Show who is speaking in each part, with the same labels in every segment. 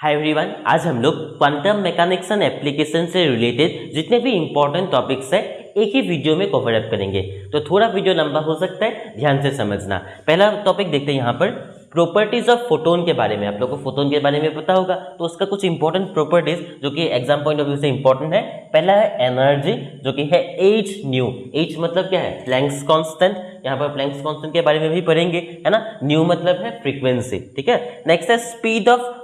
Speaker 1: Hi everyone, आज हम लोग क्वांटम मैकेनिक्स एंड एप्लीकेशन से रिलेटेड जितने भी इंपॉर्टेंट टॉपिक्स है एक ही वीडियो में कवर अप करेंगे। तो थोड़ा वीडियो लंबा हो सकता है, ध्यान से समझना। पहला टॉपिक देखते हैं यहाँ पर प्रॉपर्टीज ऑफ फोटोन के बारे में। आप लोग को फोटोन के बारे में पता होगा, तो उसका कुछ इंपॉर्टेंट प्रॉपर्टीज जो कि एग्जाम पॉइंट ऑफ व्यू से इंपॉर्टेंट है। पहला है एनर्जी, जो कि है एच न्यू। एच मतलब क्या है? Planck's constant. यहाँ पर प्लैंक्स कांस्टेंट के बारे में भी पढ़ेंगे, है ना। न्यू मतलब है फ्रीक्वेंसी, ठीक है। नेक्स्ट है स्पीड ऑफ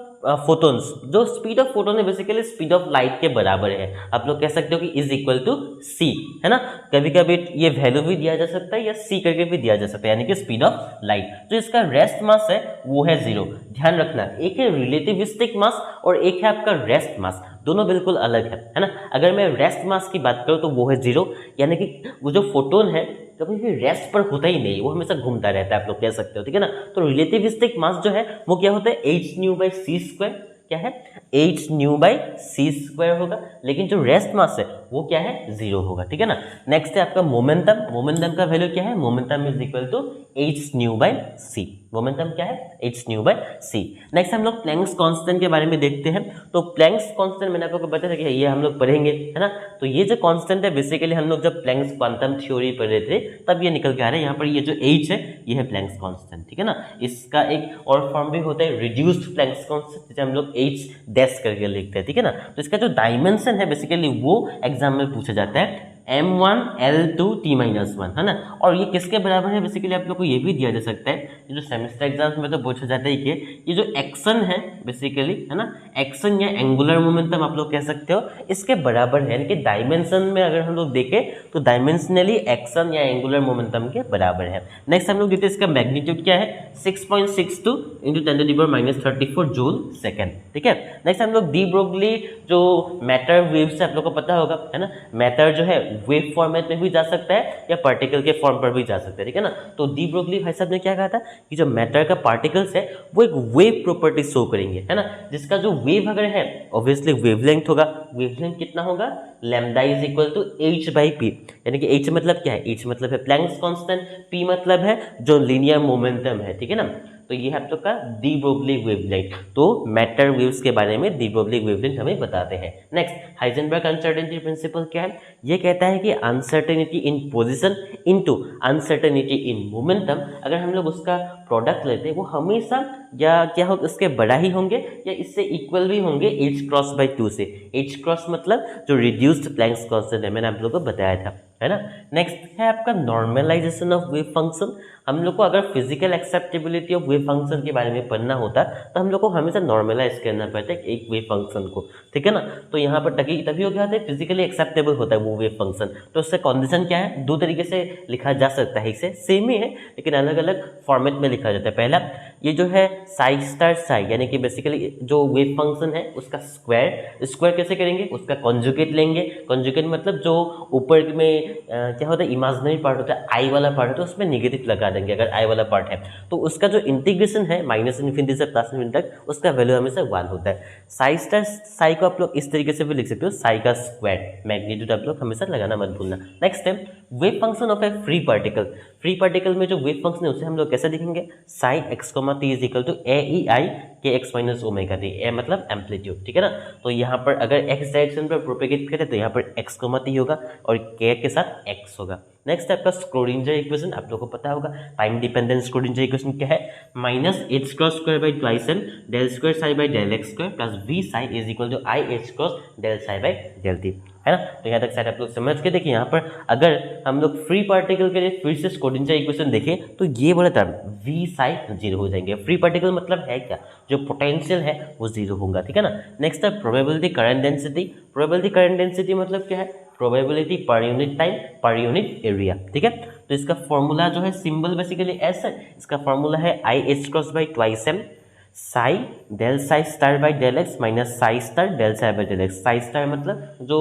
Speaker 1: फोटोन्स। जो स्पीड ऑफ फोटोन है बेसिकली स्पीड ऑफ लाइट के बराबर है। आप लोग कह सकते हो कि इज इक्वल टू सी, है ना। कभी कभी ये वैल्यू भी दिया जा सकता है या सी करके भी दिया जा सकता है, यानी कि स्पीड ऑफ लाइट। जो इसका रेस्ट मास है वो है 0। ध्यान रखना, एक है रिलेटिविस्टिक मास और एक है आपका रेस्ट मास, दोनों बिल्कुल अलग है ना। अगर मैं रेस्ट मास की बात करूं तो वो है 0, यानी कि वो जो फोटोन है कभी भी रेस्ट पर होता ही नहीं, वो हमेशा घूमता रहता है, आप लोग कह सकते हो, ठीक है ना। तो रिलेटिविस्टिक मास जो है वो क्या होता है? H nu by C square. क्या है? H nu by C square होगा। लेकिन जो रेस्ट मास है वो क्या है? 0 होगा, ठीक है ना। नेक्स्ट है आपका मोमेंटम। मोमेंटम का वैल्यू क्या है? Momentum is equal to H nu by C. Momentum क्या है? H nu by C. Next हम लोग प्लैंक्स कांस्टेंट के बारे में देखते हैं। तो प्लैंक्स कांस्टेंट मैंने आपको बताया था कि ये हम लोग पढ़ेंगे, है ना। तो ये जो कांस्टेंट है बेसिकली हम लोग जब प्लैंक्स क्वांटम थ्योरी पढ़ रहे थे तब ये निकल के आ रहा है। यहाँ पर ये जो एच है ये है प्लैंक्स कांस्टेंट, ठीक है ना। इसका एक और फॉर्म भी होता है रिड्यूस्ड प्लैंक्स कांस्टेंट, जिसे हम लोग एच डैश करके लिखते हैं, ठीक है ना। तो इसका जो डायमेंशन है बेसिकली वो एग्जाम में पूछा जाता है m1 L2 T-1, है ना। और ये किसके बराबर है? बेसिकली आप लोग को ये भी दिया जा सकता है, ये जो सेमेस्टर एग्जाम्स में तो पूछा जाता है कि ये जो एक्शन है बेसिकली, है ना, एक्शन या एंगुलर मोमेंटम आप लोग कह सकते हो, इसके बराबर है। यानी कि डायमेंशन में अगर हम लोग देखें तो डायमेंशनली एक्शन या एंगुलर मोमेंटम के बराबर है। नेक्स्ट हम लोग देखते हैं इसका मैग्नीट्यूड क्या है? 6.62 × 10⁻34 जूल सेकेंड, ठीक है। नेक्स्ट हम लोग डी ब्रोगली जो मैटर वेव्स है आप लोग को पता होगा, है ना। मैटर जो है वेव फॉर्मेट में भी जा सकता है या पार्टिकल के फॉर्म पर भी जा सकता है, ठीक है ना। तो डी ब्रोगली भाई साहब ने क्या कहा था कि जो मैटर का पार्टिकल्स है वो एक वेव प्रॉपर्टी शो करेंगे, है ना। जिसका जो वेव अगर है ऑब्वियसली वेवलेंथ होगा। वेवलेंथ कितना होगा? Lambda is equal to H by P. यानी कि एच मतलब क्या है? एच मतलब है प्लैंक्स कांस्टेंट, पी मतलब है जो लीनियर मोमेंटम है, ठीक है ना। तो ये है आप लोग का डी ब्रोगली वेवलेंथ। तो मैटर वेव्स के बारे में डी ब्रोगली वेवलेंथ हमें बताते हैं। नेक्स्ट हाइजेनबर्ग अनसर्टेनिटी प्रिंसिपल क्या है? ये कहता है कि uncertainty in position into uncertainty in momentum, अगर हम लोग उसका प्रोडक्ट लेते हैं वो हमेशा या क्या हो उसके बड़ा ही होंगे या इससे इक्वल भी होंगे h क्रॉस बाई 2 से। h क्रॉस मतलब जो रिड्यूस्ड प्लैंक्स कांस्टेंट है, मैंने आप लोगों को बताया था, है ना। नेक्स्ट है आपका नॉर्मलाइजेशन ऑफ वेव फंक्शन। हम लोग को अगर physical acceptability of wave function के बारे में पढ़ना होता तो हम लोग को हमेशा नॉर्मलाइज करना पड़ता है एक वेव फंक्शन को, ठीक है ना। तो यहाँ पर तभी हो गया था फिजिकली एक्सेप्टेबल होता है वो वेव फंक्शन। तो उससे कंडीशन क्या है? दो तरीके से लिखा जा सकता है, इसे सेम ही है लेकिन अलग अलग फॉर्मेट में लिखा जाता है। पहला ये जो है साई स्टार साई, यानी कि बेसिकली जो वेव फंक्शन है उसका स्क्वायर कैसे करेंगे? उसका कॉन्जुगेट लेंगे। कॉन्जुगेट मतलब जो ऊपर में क्या होता है इमेजिनरी पार्ट होता है, आई वाला पार्ट होता है, उसमें नेगेटिव लगा देंगे अगर आई वाला पार्ट है। तो उसका जो इंटीग्रेशन है -∞ से +∞ तक, उसका वैल्यू हमेशा 1 होता है। साई स्टार साई को आप लोग इस तरीके से भी लिख सकते हो, साई का स्क्वायर। मैग्नीट्यूड आप लोग हमेशा लगाना मत भूलना। नेक्स्ट है wave function of A free particle. Free particle में जो वेव फंक्शन है उसे हम लोग कैसे लिखेंगे? Psi x, t is equal to AEI kx minus omega T. A मतलब एम्पलीट्यूड, ठीक है ना। तो यहाँ पर अगर x डायरेक्शन पर प्रोपेगेट करें तो यहाँ पर x, t होगा और k के साथ x होगा। नेक्स्ट आपका स्क्रोडिंजर इक्वेशन आप लोगों को पता होगा। टाइम डिपेंडेंट स्क्रोडिंजर इक्वेशन क्या है? -h cross square by twice m del square psi by del X square plus v psi is equal to i h cross del psi by del t, है ना। तो यहाँ तक शायद आप लोग समझ के देखिए। यहाँ पर अगर हम लोग फ्री पार्टिकल के लिए फिर से स्क्रोडिंजर इक्वेशन देखें तो ये वाला टर्म v साई 0 हो जाएंगे। फ्री पार्टिकल मतलब है क्या? जो पोटेंशियल है वो 0 होगा, ठीक है ना। नेक्स्ट है probability current density. Probability current density मतलब क्या है? Probability per unit time per unit area, ठीक है। तो इसका फॉर्मूला जो है सिंबल बेसिकली एस है। इसका फॉर्मूला है I H cross by twice m psi del psi star by del X minus psi star del psi by del X. Psi star मतलब जो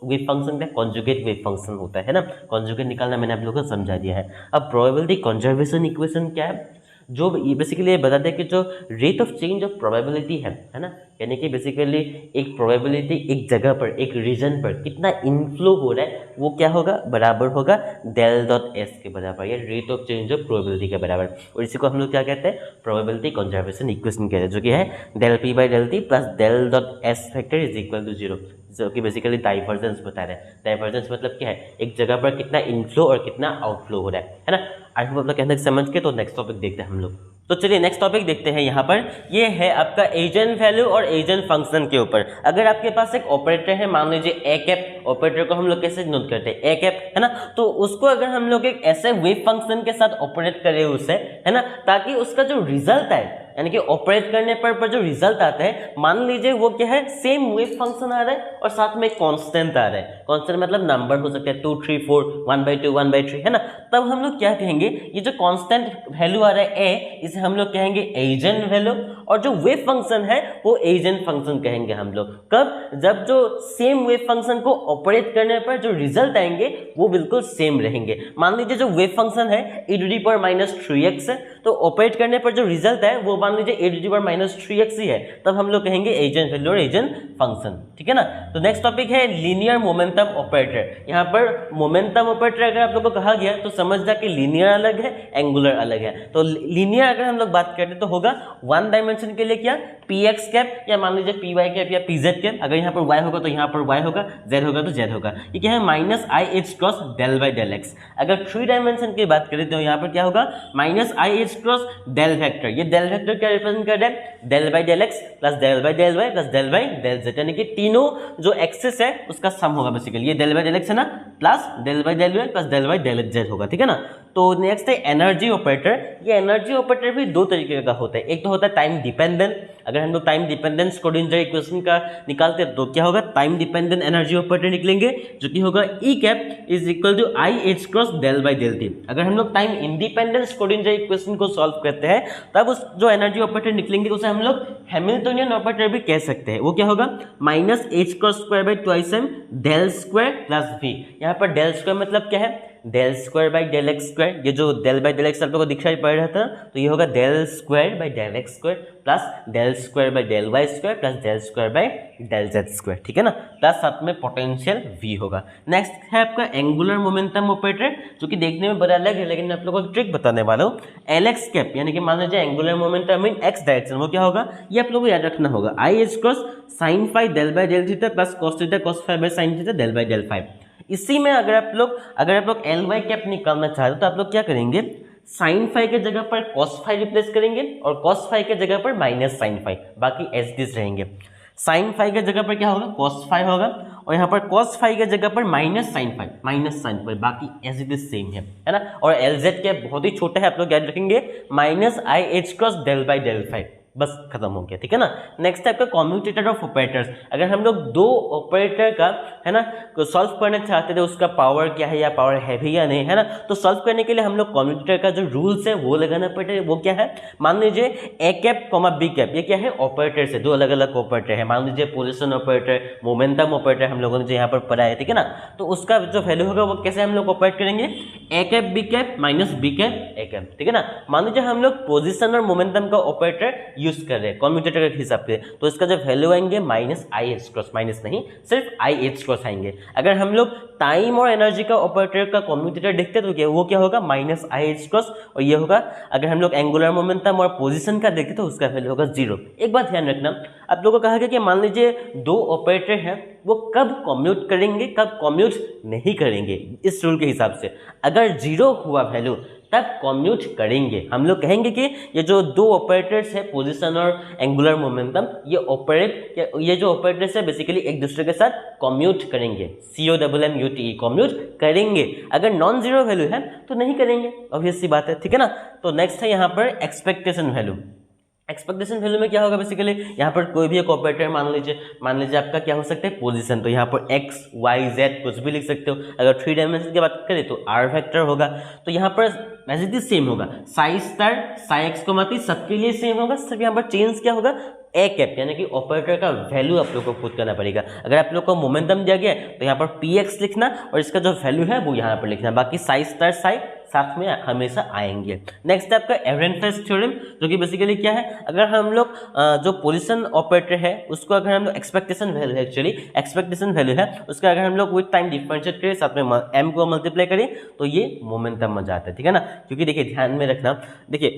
Speaker 1: वेव फंक्शन का कॉन्जुगेट वेव फंक्शन होता है ना। Conjugate निकालना मैंने आप लोगों को समझा दिया है। अब प्रोबेबिलिटी कंजर्वेशन इक्वेशन क्या है? जो बेसिकली ये बताते हैं कि जो rate of change of probability है ना, यानी कि बेसिकली एक प्रोबेबिलिटी एक जगह पर एक रीजन पर कितना इनफ्लो हो रहा है वो क्या होगा, बराबर होगा डेल डॉट एस के बराबर, या rate of change of probability के बराबर। और इसी को हम लोग क्या कहते हैं, प्रोबेबिलिटी कंजर्वेशन इक्वेशन कहते हैं, जो कि है del P by del T plus del dot S factor is equal to 0, जो कि बेसिकली डाइवर्जेंस बता रहा है। डाइवर्जेंस मतलब क्या है, एक जगह पर कितना इनफ्लो और कितना आउटफ्लो हो रहा है ना। आई होप आप लोग कहने समझ के। तो नेक्स्ट टॉपिक देखते हैं हम लोग। तो चलिए नेक्स्ट टॉपिक देखते हैं। यहाँ पर ये है आपका एजेंट वैल्यू और एजेंट फंक्शन के ऊपर। अगर आपके पास एक ऑपरेटर है, मान लीजिए ए कैप, ऑपरेटर को हम लोग कैसे नोट करते हैं, ए कैप, है ना। तो उसको अगर हम लोग एक ऐसे वेव फंक्शन के साथ ऑपरेट करें उसे, है ना, ताकि उसका जो रिजल्ट है, यानी कि ऑपरेट करने पर जो रिजल्ट आता है, मान लीजिए वो क्या है, सेम वेव फंक्शन आ रहा है और साथ में कांस्टेंट आ रहा है। कांस्टेंट मतलब नंबर हो सकता है 2, 3, 4, 1/2, 1/3, है ना। तब हम लोग क्या कहेंगे, ये जो कांस्टेंट वैल्यू आ रहा है ए, इसे हम लोग कहेंगे एजेंट वैल्यू, और जो वेव फंक्शन है वो एजेंट फंक्शन कहेंगे हम लोग। कब, जब जो सेम वेव फंक्शन को ऑपरेट करने पर जो रिजल्ट आएंगे वो बिल्कुल सेम रहेंगे। मान लीजिए जो वेव फंक्शन है e⁻³ है, तो ऑपरेट करने पर जो रिजल्ट है वो मान लीजिए e⁻³ ही है, तब हम लोग कहेंगे एजेंट वैल्यू और एजेंट फंक्शन, ठीक है ना। तो नेक्स्ट टॉपिक है लीनियर मोमेंटम ऑपरेटर। यहाँ पर मोमेंटम ऑपरेटर अगर आप लोग को कहा गया तो समझ जा कि लीनियर अलग है, एंगुलर अलग है। तो लीनियर अगर हम लोग बात करते तो होगा वन डायमेंशन के लिए क्या, px कैप, या मान लीजिए py कैप या pz कैप। अगर यहाँ पर y होगा तो यहाँ पर y होगा, z होगा तो z होगा। ये क्या है, -i(h cross del by del X. अगर थ्री डायमेंशन की बात करें तो यहाँ पर क्या होगा, -i(h क्रॉस डेल वेक्टर। ये डेल वेक्टर क्या रिप्रेजेंट कर रहा है, del by del X plus del by del Y plus del by del Z, यानी कि तीनों जो एक्सिस है उसका सम होगा बेसिकली। ये डेल बाई डेल एक्स है ना, plus del by del Y plus del by del Z होगा, ठीक है ना। तो नेक्स्ट है एनर्जी ऑपरेटर। ये एनर्जी ऑपरेटर भी दो तरीके का होता है। एक तो होता है टाइम डिपेंडेंट। अगर हम लोग टाइम डिपेंडेंट स्क्रोडिंगर इक्वेशन का निकालते हैं तो क्या होगा, टाइम डिपेंडेंट एनर्जी ऑपरेटर निकलेंगे, जो कि होगा E cap is equal to i(h cross del by del T. अगर हम लोग टाइम इंडिपेंडेंट स्क्रोडिंगर इक्वेशन को सॉल्व करते हैं तब उस जो एनर्जी ऑपरेटर निकलेंगे उसे हम लोग हैमिल्टनियन ऑपरेटर भी कह सकते हैं। वो क्या होगा, -h cross square by twice m del square plus v। यहाँ पर डेल स्क्वायर मतलब क्या है, del square by del X square. ये जो डेल बाई डेल एक्स आप लोगों को दिखाई पड़ रहा था, तो ये होगा del square by del X square plus del square by del Y square plus del square by del Z square, ठीक है ना। प्लस साथ में पोटेंशियल v होगा। नेक्स्ट है आपका एंगुलर मोमेंटम ऑपरेटर, जो कि देखने में बड़ा अलग है, लेकिन मैं आप लोगों को एक ट्रिक बताने वाला हूँ। lx कैप, यानी कि मान लीजिए एंगुलर मोमेंटम इन x डायरेक्शन, वो क्या होगा, ये आप लोगों को याद रखना होगा, i(h cross sin phi del by del theta plus cos theta cos phi by sin theta del by del phi. इसी में अगर आप लोग एल वाई कैप निकालना चाहते हो तो आप लोग क्या करेंगे, साइन फाई के जगह पर कॉस फाई रिप्लेस करेंगे और कॉस फाई के जगह पर माइनस साइन फाई, बाकी एज डिस रहेंगे। साइन फाई के जगह पर क्या होगा, कॉस फाई होगा, और यहाँ पर कॉस फाई के जगह पर माइनस साइन फाई, बाकी एज इट इज सेम है ना। और एल जेड कैप बहुत ही छोटा है, आप लोग याद रखेंगे, -i(h cross del by del phi, बस खत्म हो गया, ठीक है ना। नेक्स्ट है आपका कॉम्यूटेटर ऑफ ऑपरेटर्स। अगर हम लोग दो ऑपरेटर का, है ना, सॉल्व करना चाहते थे, उसका पावर क्या है या पावर है भी या नहीं, है ना, तो सॉल्व करने के लिए हम लोग कॉम्यूटेटर का जो रूल्स है वो लगाना पड़ता है। वो क्या है, मान लीजिए A cap comma B cap, ये क्या है, ऑपरेटर से दो अलग अलग ऑपरेटर है। मान लीजिए पोजीशन ऑपरेटर, मोमेंटम ऑपरेटर हम लोगों ने जो यहाँ पर पढ़ा है, ठीक है ना। तो उसका जो वैल्यू होगा वो कैसे हम लोग ऑपरेट करेंगे, A cap B cap minus B cap A cap, ठीक है ना। मान लीजिए हम लोग पोजीशन और मोमेंटम का ऑपरेटर यूज कर रहे हैं कॉम्यूटेटर के हिसाब से, तो इसका जो वैल्यू आएंगे -i(h क्रॉस, माइनस नहीं सिर्फ i(h क्रॉस आएंगे। अगर हम लोग टाइम और एनर्जी का ऑपरेटर का कॉम्यूटेटर देखते तो क्या वो क्या होगा, -i(h क्रॉस, और ये होगा। अगर हम लोग एंगुलर मोमेंटम और पोजीशन का देखते तो उसका वैल्यू होगा 0। एक बात ध्यान रखना, आप लोगों को कहा गया कि मान लीजिए दो ऑपरेटर हैं, वो कब कॉम्यूट करेंगे कब कॉम्यूट नहीं करेंगे, इस रूल के हिसाब से। अगर 0 हुआ वैल्यू तब कॉम्यूट करेंगे। हम लोग कहेंगे कि ये जो दो ऑपरेटर्स है, पोजीशन और एंगुलर मोमेंटम, ये जो ऑपरेटर्स है बेसिकली एक दूसरे के साथ कॉम्यूट करेंगे, COMMUTE कॉम्यूट करेंगे। अगर नॉन जीरो वैल्यू है तो नहीं करेंगे, ऑब्वियस सी बात है, ठीक है ना। तो नेक्स्ट है यहाँ पर एक्सपेक्टेशन वैल्यू। एक्सपेक्टेशन वैल्यू में क्या होगा, बेसिकली यहाँ पर कोई भी एक ऑपरेटर मान लीजिए आपका क्या हो सकता है, पोजीशन, तो यहाँ पर x y z कुछ भी लिख सकते हो। अगर थ्री डायमेंशन की बात करें तो r वेक्टर होगा, तो यहाँ पर वैसे सेम होगा, साई स्टार साई x को माती सबके लिए सेम होगा, सिर्फ यहाँ पर चेंज क्या होगा, ए कैप, यानी कि ऑपरेटर का वैल्यू आप लोग को पुट करना पड़ेगा। अगर आप लोग को मोमेंटम दिया गया है तो यहाँ पर px लिखना और इसका जो वैल्यू है वो यहाँ पर लिखना, बाकी साई स्टार साई साथ में हमेशा आएंगे। नेक्स्ट है आपका एहरेनफेस्ट थ्योरम, जो कि बेसिकली क्या है, अगर हम लोग जो पोजीशन ऑपरेटर है उसको अगर हम लोग एक्सपेक्टेशन वैल्यू है, एक्चुअली एक्सपेक्टेशन वैल्यू है उसका अगर हम लोग विद टाइम डिफरेंशिएट करें, साथ में m को मल्टीप्लाई करें तो ये मोमेंटम आ जाता है, ठीक है ना। क्योंकि देखिए ध्यान में रखना, देखिए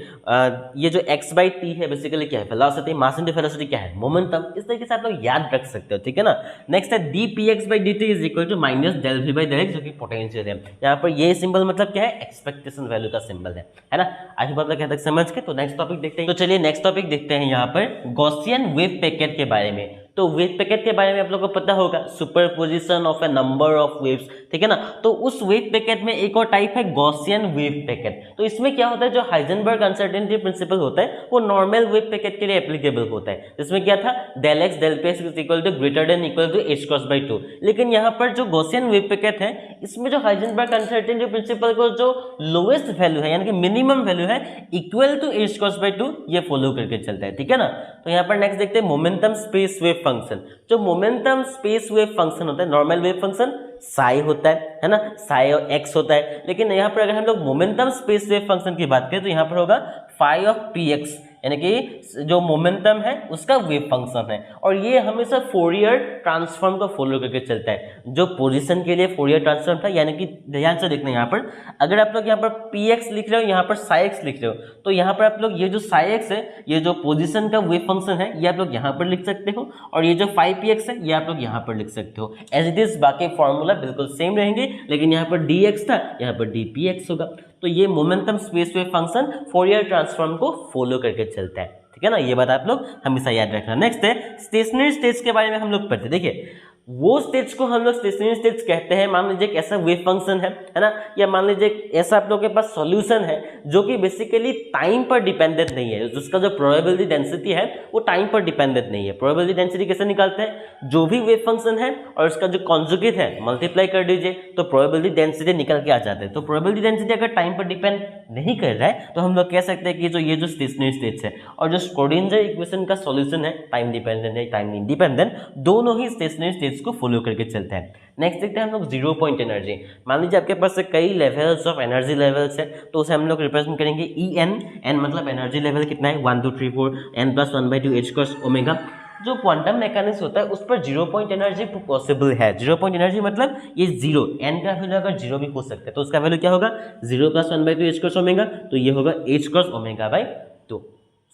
Speaker 1: ये जो x/t है बेसिकली क्या है, वेलोसिटी, मास इनटू वेलोसिटी क्या है, मोमेंटम। इस तरीके से आप लोग याद रख सकते हो, ठीक है ना। नेक्स्ट है dpx/dt is equal to minus del v by del x, जो कि पोटेंशियल है। यहाँ पर ये सिंबल मतलब क्या है, एक्सपेक्टेशन वैल्यू का सिंबल है ना। आई बात क्या तक समझ के। तो नेक्स्ट टॉपिक देखते हैं। तो चलिए नेक्स्ट टॉपिक देखते हैं यहाँ पर गॉसियन वेव पैकेट के बारे में। तो वेव पैकेट के बारे में आप लोगों को पता होगा, superposition of A number of waves, ठीक है ना। तो उस वेव पैकेट में एक और टाइप है गॉसियन वेव पैकेट। तो इसमें क्या होता है, जो हाइजेनबर्ग अनसर्टेनिटी प्रिंसिपल होता है वो नॉर्मल वेव पैकेट के लिए एप्लीकेबल होता है। जिसमें क्या था, del x del p is equal to greater than equal to h cross by 2। लेकिन यहाँ पर जो गॉसियन वेव पैकेट है इसमें जो हाइजेनबर्ग अनसर्टेनिटी प्रिंसिपल को जो लोएस्ट वैल्यू है यानी कि मिनिमम वैल्यू है equal to h cross by 2 ये फॉलो करके चलता है, ठीक है ना। तो यहाँ पर नेक्स्ट देखते हैं मोमेंटम स्पेस वेव फंक्शन। जो मोमेंटम स्पेस वेव फंक्शन होता है, नॉर्मल वेव फंक्शन साई होता है ना, साई और एक्स होता है। लेकिन यहाँ पर अगर हम लोग मोमेंटम स्पेस वेव फंक्शन की बात करें तो यहाँ पर होगा फाई ऑफ पी एक्स, यानी कि जो मोमेंटम है उसका वेव फंक्शन है। और ये हमेशा फोरियर ट्रांसफॉर्म को फॉलो करके चलता है। जो पोजीशन के लिए फोरियर ट्रांसफॉर्म था, यानी कि ध्यान से देखना यहाँ पर, अगर आप लोग यहाँ पर पी एक्स लिख रहे हो, यहाँ पर साई एक्स लिख रहे हो, तो यहाँ पर आप लोग ये जो साई एक्स है, ये जो पोजीशन का वेव फंक्शन है, ये आप लोग यहाँ पर लिख सकते हो। और ये जो फाई पी एक्स है ये आप लोग यहाँ पर लिख सकते हो। एज इट इज बाकी फॉर्मूला बिल्कुल सेम रहेंगे, लेकिन यहाँ पर डी एक्स था, यहाँ पर डी पी एक्स होगा। तो ये momentum space wave function Fourier transform को फॉलो करके चलता है, ठीक है ना। ये बात आप लोग हमेशा याद रखना। नेक्स्ट है स्टेशनरी स्टेट्स के बारे में हम लोग पढ़ते। देखिए वो स्टेट्स को हम लोग स्टेशनरी स्टेट्स कहते हैं। मान लीजिए एक ऐसा वेव फंक्शन है ना, या मान लीजिए एक ऐसा आप लोगों के पास सॉल्यूशन है जो कि बेसिकली टाइम पर डिपेंडेंट नहीं है। उसका जो प्रोबेबिलिटी डेंसिटी है वो टाइम पर डिपेंडेंट नहीं है। प्रोबेबिलिटी डेंसिटी कैसे निकालते हैं, जो भी वेव फंक्शन है और उसका जो कॉन्जुगेट है मल्टीप्लाई कर दीजिए तो प्रोबेबिलिटी डेंसिटी निकल के आ जाते हैं। तो प्रोबेबिलिटी डेंसिटी अगर टाइम पर डिपेंड नहीं कर रहा है तो हम लोग कह सकते हैं कि ये जो स्टेशनरी स्टेट्स है और जो स्क्रोडिंजर इक्वेशन का सॉल्यूशन है, टाइम डिपेंडेंट है टाइम इंडिपेंडेंट, दोनों ही स्टेशनरी स्टेट्स को फॉलो करके चलते हैं। नेक्स्ट देखते हैं हम लोग जीरो पॉइंट एनर्जी। मान लीजिए आपके पास कई लेवल्स ऑफ एनर्जी लेवल्स है, तो उसे हम लोग रिप्रेजेंट करेंगे ई एन। एन मतलब एनर्जी लेवल कितना है, 1 2 3 4 n + 1/2 h क्रॉस ओमेगा। जो क्वांटम मैकेनिक्स होता है उस पर जीरो पॉइंट एनर्जी पॉसिबल है। जीरो पॉइंट एनर्जी मतलब ये जीरो, एन का वैल्यू अगर जीरो भी हो सकता है तो उसका वैल्यू क्या होगा, 0 + 1/2 h क्रॉस ओमेगा, तो ये होगा h क्रॉस ओमेगा बाई 2।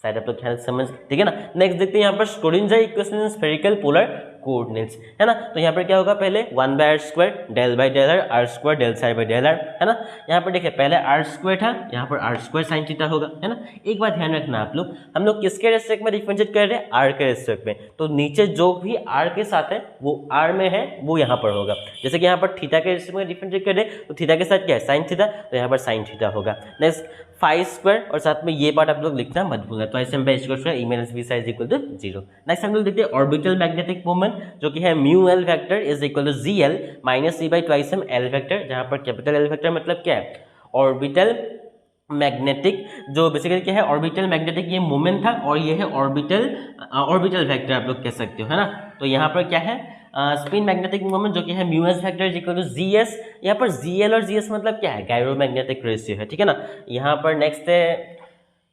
Speaker 1: शायद आप लोग ख्याल समझ, ठीक है ना। नेक्स्ट देखते हैं यहाँ पर Schrödinger equation spherical polar coordinates, है ना। तो यहाँ पर क्या होगा, पहले 1/r² del by del r, r² del psi by del r, है ना। यहाँ पर देखिए पहले r² था, यहाँ पर r² sin थीटा होगा, है ना। एक बात ध्यान रखना आप लोग, हम लोग किसके रेस्पेक्ट में डिफरेंशिएट कर रहे हैं, r के रेस्पेक्ट में। तो नीचे जो भी r के साथ है वो r में है वो यहाँ पर होगा। जैसे कि यहाँ पर थीटा के रेस्पेक्ट में डिफरेंशिएट कर रहे हैं तो थीटा के साथ क्या है, sin थीटा, तो यहाँ पर sin थीटा होगा। नेक्स्ट φ² और साथ में ये पार्ट आप लोग लिखना मत भूलना। तो ऐसे में e - v size equal to 0। Next हम लोग देखते हैं ऑर्बिटल मैग्नेटिक मोमेंट, जो कि है mu L vector is equal to gl - c by twice m l vector, जहां पर कैपिटल एल वेक्टर मतलब क्या है, ऑर्बिटल मैग्नेटिक, जो बेसिकली क्या है ऑर्बिटल मैग्नेटिक ये मोमेंट था, और ये है ऑर्बिटल वेक्टर आप लोग कह सकते हो, है ना। तो यहाँ पर क्या है स्पिन मैग्नेटिक मोमेंट, जो कि है mu S vector equal to G S. यहाँ पर जी एल और जी एस मतलब क्या है, गायरोमैग्नेटिक रेशियो है, ठीक है ना। यहाँ पर नेक्स्ट है,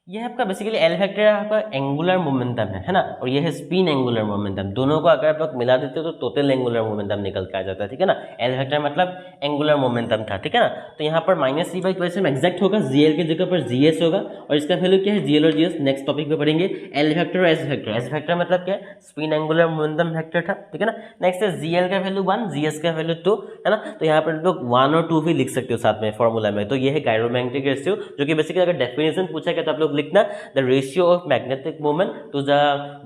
Speaker 1: यह आपका बेसिकली एल वेक्टर आपका एंगुलर मोमेंटम है ना, और ये है स्पिन एंगुलर मोमेंटम। दोनों को अगर आप लोग मिला देते हो तो टोटल एंगुलर मोमेंटम निकल के आ जाता है, ठीक है ना। एल वेक्टर मतलब एंगुलर मोमेंटम था, ठीक है ना। तो यहाँ पर -c by twice m exact होगा, जीएल की जगह पर जीएस होगा, और इसका वैल्यू क्या है, जीएल और जीएस नेक्स्ट टॉपिक पे पढ़ेंगे। एल वेक्टर और एस वेक्टर, एस वेक्टर मतलब क्या है, स्पिन एंगुलर मोमेंटम वेक्टर था, ठीक है ना। नेक्स्ट है जीएल का वैल्यू 1, जीएस का वैल्यू 2, है ना। तो यहाँ पर लोग 1 और 2 भी लिख सकते हो साथ में फॉर्मूला में। तो ये है गायरोमैग्नेटिक रेशियो, जो कि बेसिकली अगर डेफिनेशन पूछा गया तो आप लोग लिखना the ratio of magnetic moment to the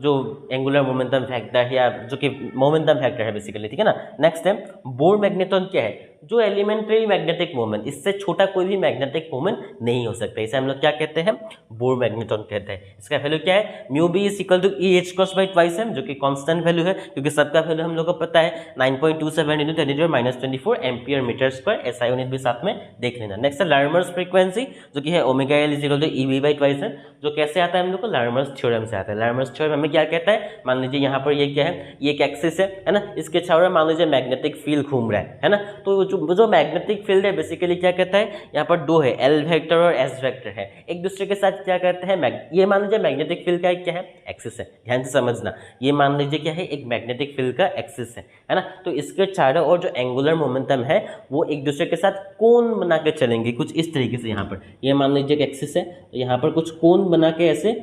Speaker 1: जो एंगुलर मोमेंटम वेक्टर या जो कि मोमेंटम वेक्टर है बेसिकली, ठीक है ना। नेक्स्ट है बोर मैग्नेटॉन, क्या है, जो एलिमेंट्री मैग्नेटिक मोमेंट, इससे छोटा कोई भी मैग्नेटिक मोमेंट नहीं हो सकता। इसे हम लोग क्या कहते हैं, बोर मैग्नेटॉन कहते हैं। इसका वैल्यू क्या है, mu B is equal to E H cross by twice M, जो कि कांस्टेंट वैल्यू है क्योंकि सबका वैल्यू हम लोग को पता है 9.27 × 10⁻⁻24 ampere metre square. SI unit भी साथ में देख लेना। नेक्स्ट है लार्मर्स फ्रीक्वेंसी, जो कि है omega L is equal to E V by twice M, जो कैसे आता है हम लोग को, लार्मर्स थ्योरम से आता है। लार्मर्स थ्योरम हमें क्या कहता है, मान लीजिए यहाँ पर ये क्या है, ये एक एक्सिस है ना, इसके चारों मान लीजिए मैग्नेटिक फील्ड घूम रहा है ना। तो जो मैग्नेटिक फील्ड है बेसिकली क्या कहता है, यहाँ पर दो है, एल वेक्टर और एस वेक्टर है, एक दूसरे के साथ क्या करते हैं, ये मान लीजिए मैग्नेटिक फील्ड का एक क्या है, एक्सिस है, ध्यान से समझना, ये मान लीजिए क्या है, एक मैग्नेटिक फील्ड का एक्सिस है ना। तो इसके चारों ओर जो एंगुलर मोमेंटम है वो एक दूसरे के साथ कोण बना के चलेंगे कुछ इस तरीके से। यहाँ पर ये मान लीजिए कि एक्सिस है, तो यहाँ पर कुछ कोण बना के ऐसे,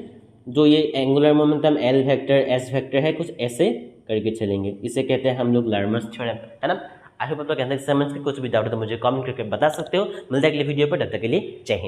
Speaker 1: जो ये angular momentum L vector S vector है, कुछ ऐसे करके चलेंगे, इसे कहते हैं हम लोग लार्मस थ्योरम, है ना। आई होप आप लोग समझ के, कुछ भी डाउट है तो मुझे कमेंट करके बता सकते हो। मिलते हैं अगले वीडियो पर, तब तक के लिए जय हिंद।